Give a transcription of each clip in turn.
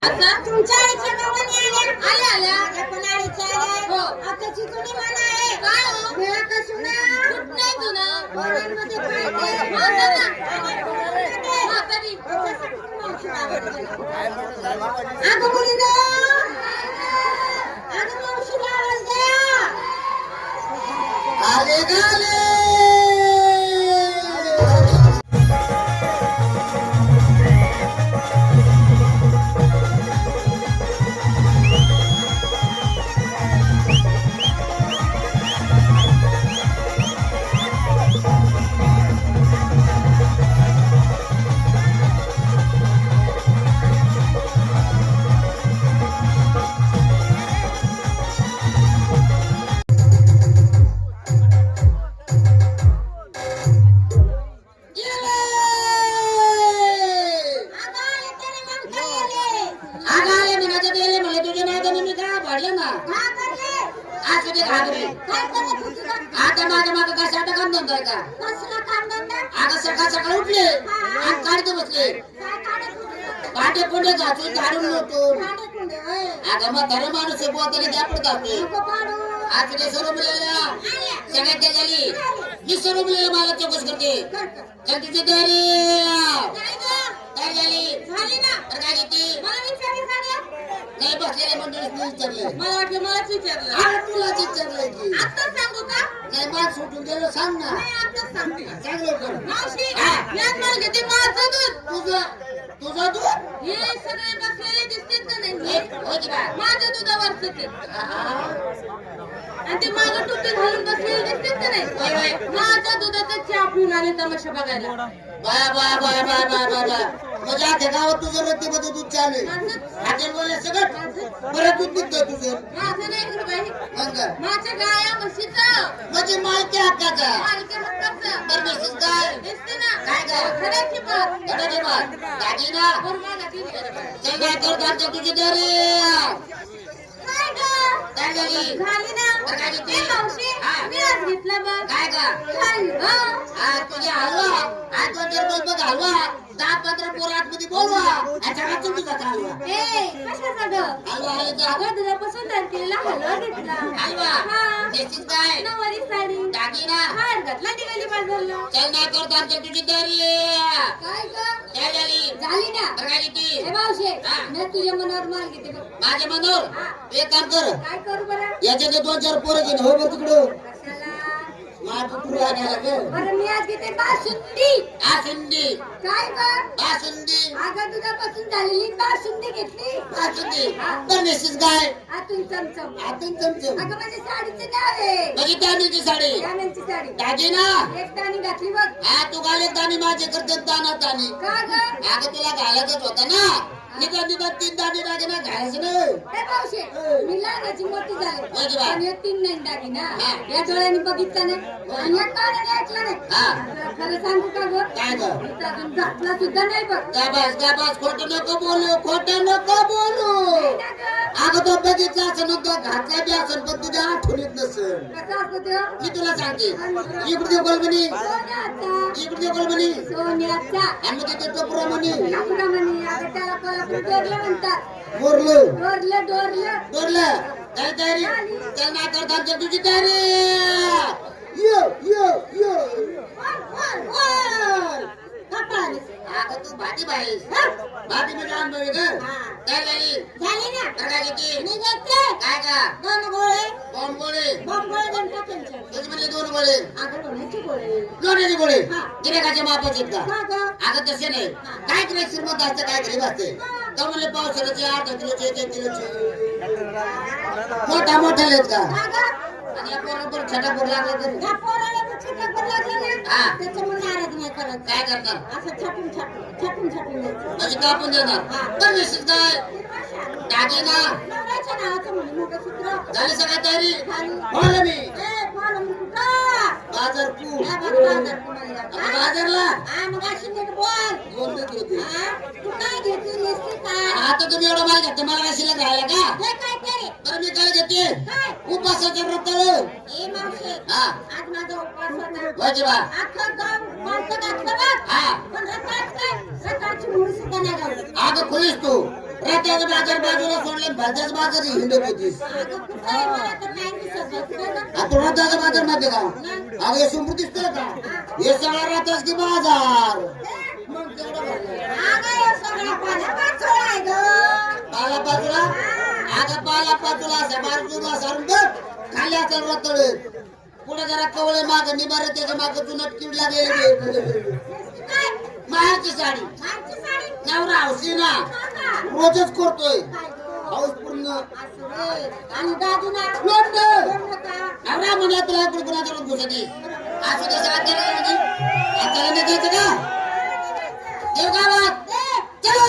आता तुमच्या आईच्या गावाने आल्या आल्या माझ्या पण आईच्या आल्या हो. आताची जुनी म्हण आहे काय हो वेळा का सुना कुठ नाही तुला पोरांमध्ये पाहिजे हा ना. हा, कधी त्याच्यासाठी तुम्ही मावशी गावाला गेला. अगं मुलीनो अगं मावशीला आवाज द्या आले गाले अगं आले तरी मग काय आले आगाले म्हणायचं गेले म्हणे तुझे नादाने मी काय भाडलं ना का करले आज तुझे घागरे काय करत होती का आता माझ्या मागं काय साठा काम धंदा का कसला काम धंदा आता सकाळ सकाळ उठले आणि काढते बसले काय काढत होती पाटे पुंडे घातून काढून नव्हतो काढत होते होय आता मग खरं माणूस आहे बोलताना त्यापड जातोय नको पाडू आज तुझे सर्व मुलाला सगळ्यात त्या झाली मी सर्व मुलाला मला चौकस करते तर तुझी तयारी काय गं? तयार झाली झाली ना तर काय घेते मला विचारलं का गं? नाही बसलेले मंडळीच मी विचारलं मला वाटलं मलाच विचारलं हा तुलाच विचारलंय की आता सांगू का नाही मान सुटून गेलो सांग ना नाही आताच सांगते सांग लवकर मावशी हा. यात मला घेते माझं दूध तुझं दूध हे सगळे बसलेले दिसतात का होय नाही होय की बा माझ्या दुधावरच ते हा. आणि ते मागं टोपी घालून बसलेले दिसतात का होय, नाही होय. माझ्या दुधाचा चहा पिऊन आले तमाशा बघायला bye bye bye bye bye bye bye म्हणजे आता गावात तुझं रद्दीमध्ये दूध चालू आहे माझं हॉटेल बोलले सगळं बरं दूध निघतं तुझं माझं नाही गं बाई मग माझ्या गाया म्हशीचं म्हणजे मालकी हक्काचा मालकी हक्काचं परमेश्वर काय दिसते ना काय गं? खऱ्याची बात गडाची बात दादी ना बरोबर तीन चल काय करतात तुझी तयारी काय गं? काय झाली झाली ना तर काय घेते? ए मावशी हा. मी आज घेतला बघ काय का हलवा आज तुझे हलवा आज दोन चार दिवस बघ हलवा 10-15 पोरं आतमध्ये बोलवा याच्याकडे तुम्ही जाता हलवा ए कशाचा गं? हलवा आले तर अगं दुधापासून तयार केलेला हलवा घेतला हलवा हा. देशील काय नऊवारी साडी दागिना हार घातला निघाली बाजारला चल ना करतात तुझी तयारी काय गं? काय झाली झाली ना तर काय घेते ए मावशे हा. मी तुझ्या मनावर माल घेते बघ माझ्या मनोर एक काम कर काय करू बरं याच्यात 2-4 पोरं घेऊन हो बरं तिकडं कशाला माझ कुठून आणायला ग बरं मी आज घेते बासुंदी बासुंदी काय गं? बासुंदी अगं दुधापासून झालेली बासुंदी घेतली बासुंदी तर मिसेस काय आतून चमचम आतून चमचम अगं माझ्या साडीचे नाव आहे म्हणजे दानीची साडी गाण्यांची साडी दागिना एक दाणी घातली बघ हा तू घाले दाणी माझे करते दाना दाणी का गं? अगं तुला घालायचंच होतं ना निदान 3 दाणी दागिना घालायचं ना ए मावशे मी लहानाची मोठी झाली होय की बा? पण हे 3 नाही दागिना हा. या डोळ्यांनी बघितलं नाही आणि या कानाने ऐकलं नाही हा. तुला खरं सांगू का गं? काय गं? मी तर अजून घातला सुद्धा नाही बघ गाबास खोटं नको बोलू खोटं नको बोलू ना गं? अगं तो बघितला असं नव्हतं घातला बी असं पण तुझ्या आठवणीत नसेल कसं असतं ते? मी तुला सांगते इकडे दे गोलमणी सोन्याचा इकडे दे गोलमणी सोन्याचा आणि मग तिथे टोपरा म्हणी कापडा म्हणे अगं त्याला कोल्हापूर डोरलं म्हणतात बोरलं डोरलं बोरलं काय तयारी चल ना करतात तुझी तयारी यो यो यो अगं तू भाजी बाईस भाजी मी लहान बाई ग काय झाली झाली ना काय किती मी घेतले काय का 2 गोळे बॉम्ब गोळे बॉम्ब गोळे गणपतींचे तुझी म्हणजे 2 गोळे अगं लोण्याचे गोळे लोण्याचे गोळे हा. गिऱ्हाईकाच्या मापाचे आहेत का का गं? अगं तसे नाही काय करायचं श्रीमंत असतं काय गरीब असते तो म्हणले पावसाळ्याचे 8 किलोचे 1 किलोचे मोठा मोठा लेत का का गं? आणि या पोरावर छटा पोर लागला तर या पोराला तर चिटक लागलं ना हा. त्याच्यामुळे नाराज नाही करत काय करणार असं छाटून द्यायचं म्हणजे कापून देणार तर निश्चित काय दागिना नवऱ्याच्या नावाचं म्हणे मंगळसूत्र झाली सगळ्या तयारी झाली. बोल मी ए, बोल मी कुठं? बाजार कू या बघ बाजार कुणाला. आता बाजारला हा, मग अशी नीट बोल. बोलत होते हा? तू काय घेतली नेसली काय? आता तुम्ही एवढं माल घेता मला काय शिल्लक राहिला का हे काय ते? तर मी काय घेते काय? उपासाच्या व्रत ए मावशे, हा आज माझा उपवास होता. वाजवा अख्खं गाव माणसं घातलं बघ. हा पण रताळच काय? रताळची मुळी सुद्धा नाही गावली. अगं खुलीस तू रथाचं बाजार बाजूला सोडले भलत्याच बाजारी हिंडत होतीस अगं कुठं आहे मला तर नाही दिसत बसलं ना. आता रथाचा बाजार माहिती का अगं हे समृद्धी दिसतोय का हे सगळा रथाच की बाजार मग तेवढं भरलं. अगं हे सगळं पालापाचोळा आहे गं. पाला बाजूला अगं पाला बाजूला असा बाजूला सारून बघ खाली असेल रतळे पुढे जरा कवळे माग निबारे त्याच्या माग तू नटकीड लागेल काय? माहेरची साडी माझी साडी नवरा हौशी ना काका. रोजच करतोय काय गं? हाऊस पूर्ण असं रे. आणि दादूना लोट कोण होता? नवरा म्हणला तुला इकडे कुणाच्या रोज घुसती असू त्याच्या हाताला नाही द्यायचं का देव गावात चलो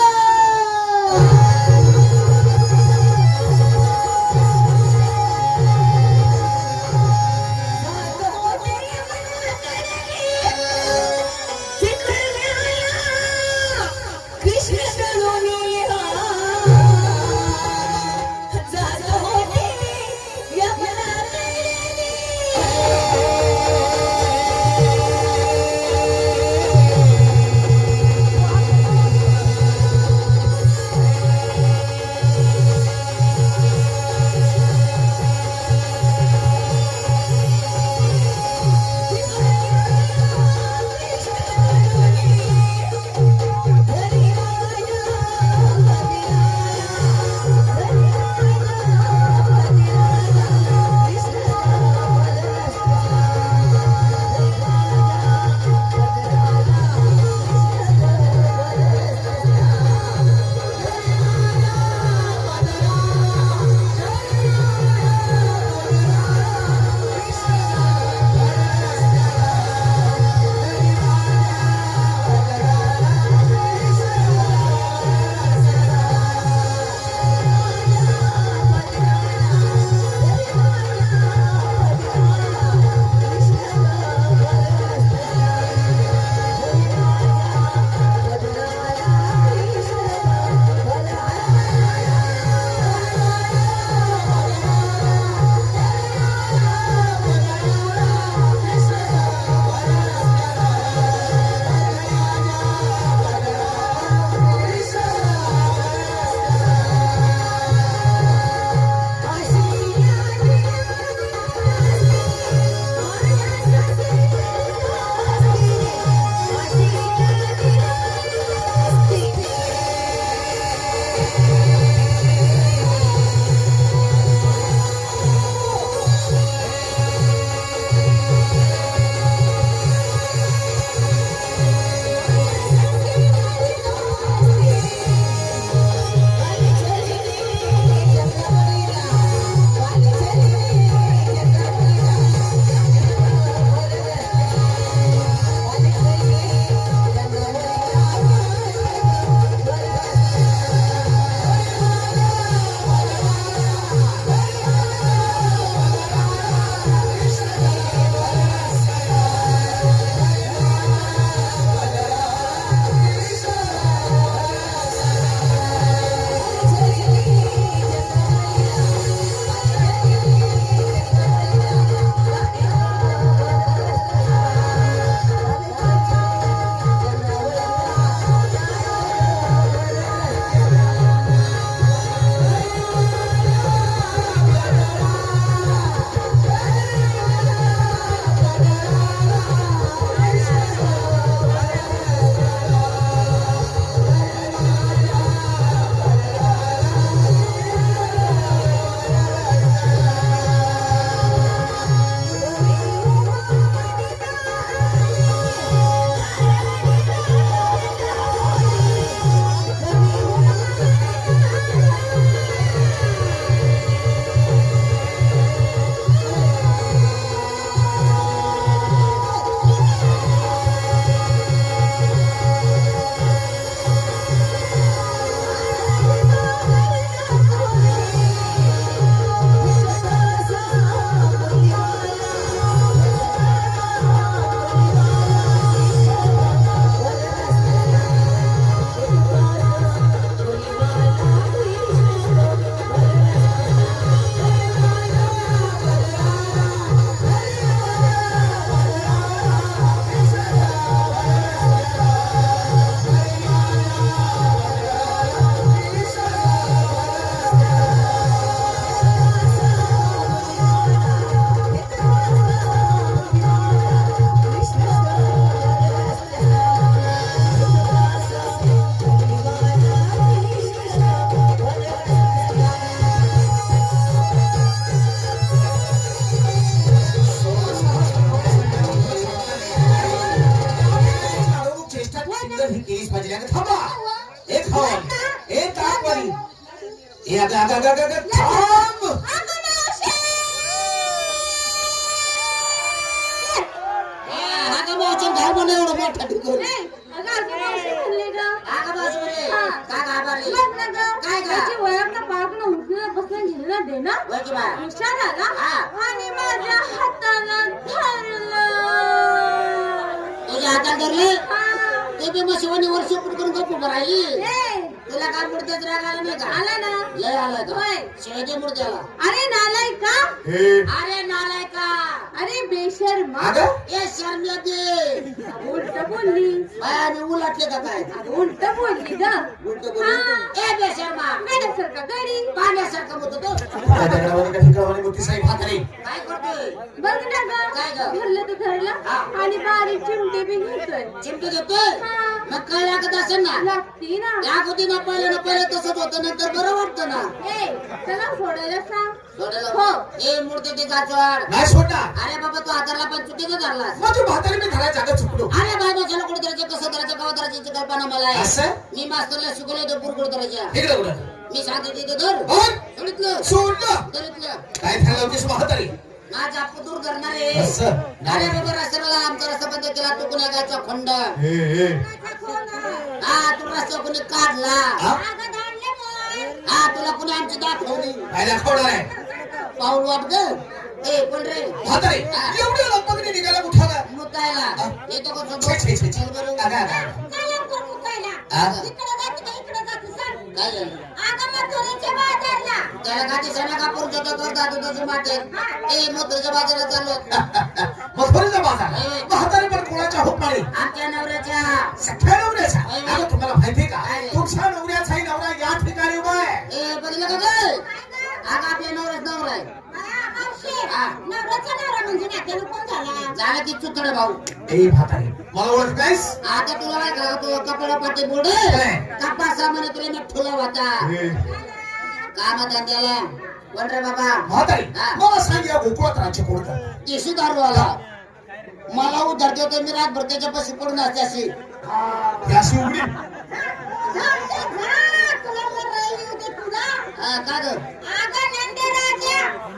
ए अगं थांब. हा का मावशी धाव म्हणे एवढं मोठा ढिकून. नाही, अगं असं मावशी म्हणले गं. हा का मावशी म्हणे हा. का घाबरली? बघ ना गं, काय गं? त्याची वळखणं पाळखणं उठणं बसणं झेलणं देणं. होय की बा? हुशार आला हा. आणि माझ्या हाताला धरलं. तुझ्या हातात धरले हा. ते बी मग शिवानी वर्ष करून गप्प उभं राहिली. ए, तुला काय मूर्तीच राग आला नाही का? आला ना. लय आलाय का? होय. शिवाजी मूर्त्याला. अरे नालायका, हे अरे नालायका, अरे बेशर्मा, अगं ए शर्म्या दे. उलट बोलली. बाया मी उलटले का काय? उलट बोलली ग. उलट बोलली. ए बेशर्मा, गाण्यासारखा गडी. पाण्यासारखं होतं तो. त्या दगडावर एका ठिकाणी मोठी साई म्हातारी. काय करतोय? बघ ना ग, काय ग? धरलं तर धरलं आणि बारीक चिमटे बी घेतोय. चिमटे देतोय मग काय लागत असेल ना? लागती ना. अगोदी ना पहिलं तसंच होतं नंतर बरं वाटतं ना. ए, चला सोडायला सांग. सोडायला हो. ए मूर्ती ते गाचवाड. नाही सोडणार. अरे बाबा तू हाताला पण चुकीचं धरलास. माझी म्हातारी मी धरायच्या जागा चुकलो. अरे बाय बसायला कुठे करायचं कसं करायचं कवा करायची कल्पना मला आहे. असं मी मास्तरला शिकवलं होतं पुरकुड करायच्या. इकडे कुठं मी सांगते तिथे धर बोल. सोडितलं सोडलं. धरितलं काय झालं होतीस म्हातारी? माझा दूर करणार आहे. असं अरे बाबा रस्त्याला आमचा रस्ता बंद केला तू कुणा गायचा खंड. हे हा तू रस्ता कोणी काढला. हा? हा तुला कुणी आमची दाखवली. काय दाखवणार आहे? पाऊल वाट ग. ए पण रे म्हातारी हा. एवढ्या लंपगणी निघाला कुठाला? मुतायला हा? येतो का छे, छे, छे, छे. चल बरं. अगं, अगं. हा? काय झालं? त्याला काठी सणा कापूर जातो करतात तुझं माटेत. ए मोत्याच्या बाजारात चाललो. मथुरेचा बाजार. म्हातारी पण कोणाच्या हुकमाने? आमच्या नवऱ्याच्या. सख्या नवऱ्याचा. अगं तुम्हाला माहितीये का तुमच्या नवऱ्याचाही नवरा या ठिकाणी उभा आहे. ए बघितलं का काय? अगं आपल्या नवऱ्याच नवरा आहे. झाला की चुतडे भाऊ. ए म्हातारी मला ओळखतायस? आता तुला काय करा तू कपडा पाठी बोडे कपा सामान तुला मी ठुला होता काम धंद्याला कोण रे बाबा? म्हातारी हा. मला सांग या गोकुळात राज्य कोणतं? केशी दारू आला मला उधरते होते मी रातभर त्याच्या पाशी पडून असते अशी. ही अशी उघडी. हा, का ग?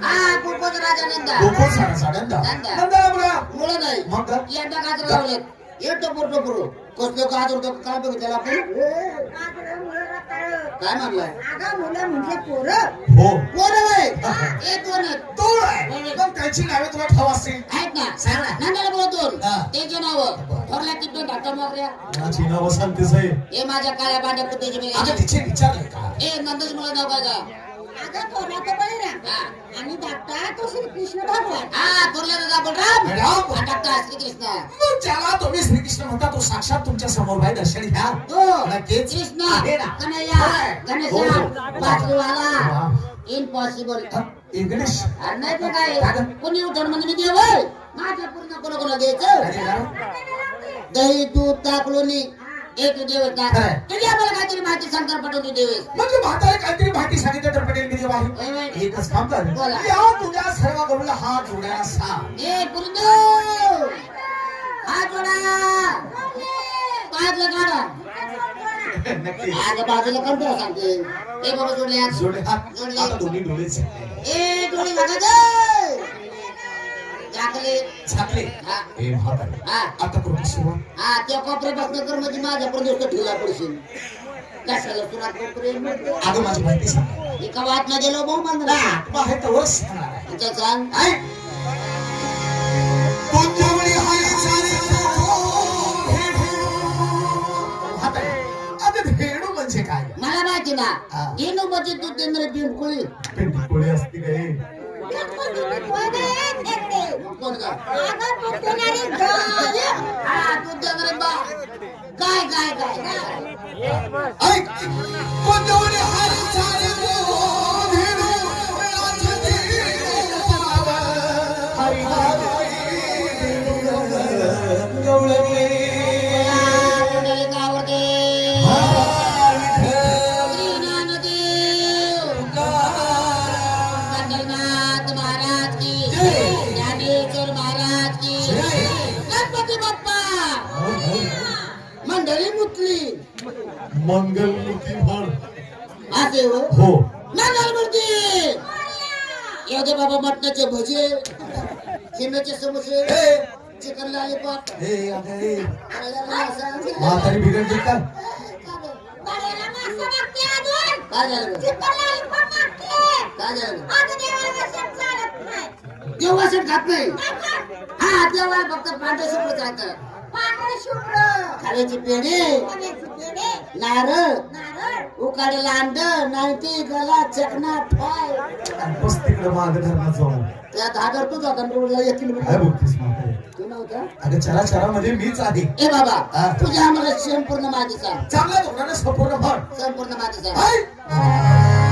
हा कुंभोज राजा नंदा. गोकुळ साराचा नंदा. नंदा. नंदाला बोला. मुळे नाही मग यंदा गाजर लावलेत ये टोपूर कसलं गाजर होतं काय बघितलं आपण काय म्हणलाय हो कोण आहे? ए दोन आहेत. तोड आहे. मग त्यांची नावे तुला ठाव असतील. आहेत ना सांग ना. नंदाला बोलतो हा. त्यांचे नाव थोरल्या किती धाकटा मागऱ्या माझी नाव सांगतेस आहे. हे माझ्या काळ्या बांड्या कुत्याची अगं बिळ्या. तिचे विचारले का? ए नंदच मला नाव काय का? आणि धाकटा तो श्रीकृष्ण भगवान. हा थोरल्या दादा बलराम बलराम. हा धाकटा श्रीकृष्ण. मग ज्याला तुम्ही श्रीकृष्ण म्हणता तो साक्षात तुमच्या समोर बाय दर्शन घ्या. तो नक्कीच कृष्ण आहे ना. कन्हैया होय. गणेशा हो. बासरीवाला वा. इम्पॉसिबल. हा, ए गणेश अरे नाही ते काय का ग? कोणी उठण म्हणजे मी देव आहे. माझ्या पूर्ण कोणाकोणा द्यायचं काय झालं? दही दूध ताक लोणी एक देव आहे. खरंय. तुझी आम्हाला काहीतरी माहिती सांगता पाठवून तू देव आहेस. म्हणजे म्हातारे काहीतरी माहिती सांगितलं तर पटेल मी देव आहे. होय, होय. एकच काम कर. बोला. या तुझ्या सर्व गरुला हात जोडायला सांग. ए पुरुदो हात जोडा पायातलं काढा. नक्की आज बाजूला करतो सांगते ए बाबा जोडले हात. जोडे हात. जोडले. आता दोन्ही डोळेच ए डोळे लागायचे टाकले. झाकले. हा. ए म्हातारे हा आता करू सुरुवात. हा त्या कोपऱ्यापासून कर म्हणजे माझ्या प्रदेश ठेवला पडशील कशाला सुरात कोपरे मिळतो. अगं माझी माहिती सांग. एका वाट न गेलो भाऊ मला बाहेर तर सांगणार आहे. तुझं सांग ऐक. तुझ्यावळी हालचाली म्हातारे, आता भेडू म्हणजे काय? मला माहिती ना हा. येणू म्हणजे तू तेंद्र पिंपळी पिंपळी असते काय? कोण का हा तू तेंद्र बा काय काय काय काय ऐक. तुझ्यावळी हालचाली भेडू नाचते गावा. हरी हरी गवळणी. कुंडली गावते पंढरीनाथ महाराज की ज्ञानेश्वर महाराज की गणपती बाप्पा. मंडळी मुतली मंगलमूर्ती म्हण. असे हो हो नागाल मूर्ती येऊ दे बाबा मटणाचे भजे चिमण्याचे समोसे ए, चिकन लॉलीपॉप ए, अगं, ए. म्हातारी बिघडली का बाळाला मासा मागते अजून. काय झालं चिकन लॉलीपॉप मागते. काय झालं आता देवाला कशात चालत नाही. देव वासण खात नाही काय खात? हा देवाला फक्त पांढरे शुभ्र चालतं पांढरं शुभ्र. खाण्याची पेढे पाण्याची पेढे, नारळ नारळ. उकाडेला अंड नाईन्टी गला चकना फ्राय बस तिकडे माग धरणात जाऊ त्या दादर तूच होता रोडला 1 काय किलोमीटर बोलतेस म्हातारी तू नव्हता अगं चराचरामध्ये मीच आधी ए बाबा हा. तुझ्या आम्हाला संपूर्ण माहिती सांग चांगल्या धोरणाने संपूर्ण भर संपूर्ण माहिती सांग हाय.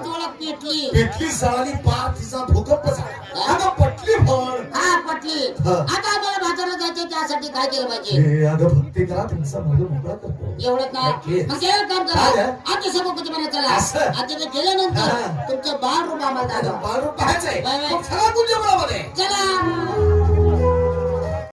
पेटली जळाली पार तिचा भूकंप झाला अगं पटली पण हा पटली हा. आता आम्हाला बाजारात जायचं त्यासाठी काय केलं पाहिजे हे अगं भक्ती करा तुमचा मुलगा मोकळा करतो एवढंच ना नक्कीच. मग एक काम काय करा आहे? आता सभापती म्हणा चला असं? आता ते गेल्यानंतर हा. तुमचं 12 रुपये आम्हाला दाखवा बारू पाहायचंय बाय, बाय. मग चला तुझ्या मुलामध्ये चला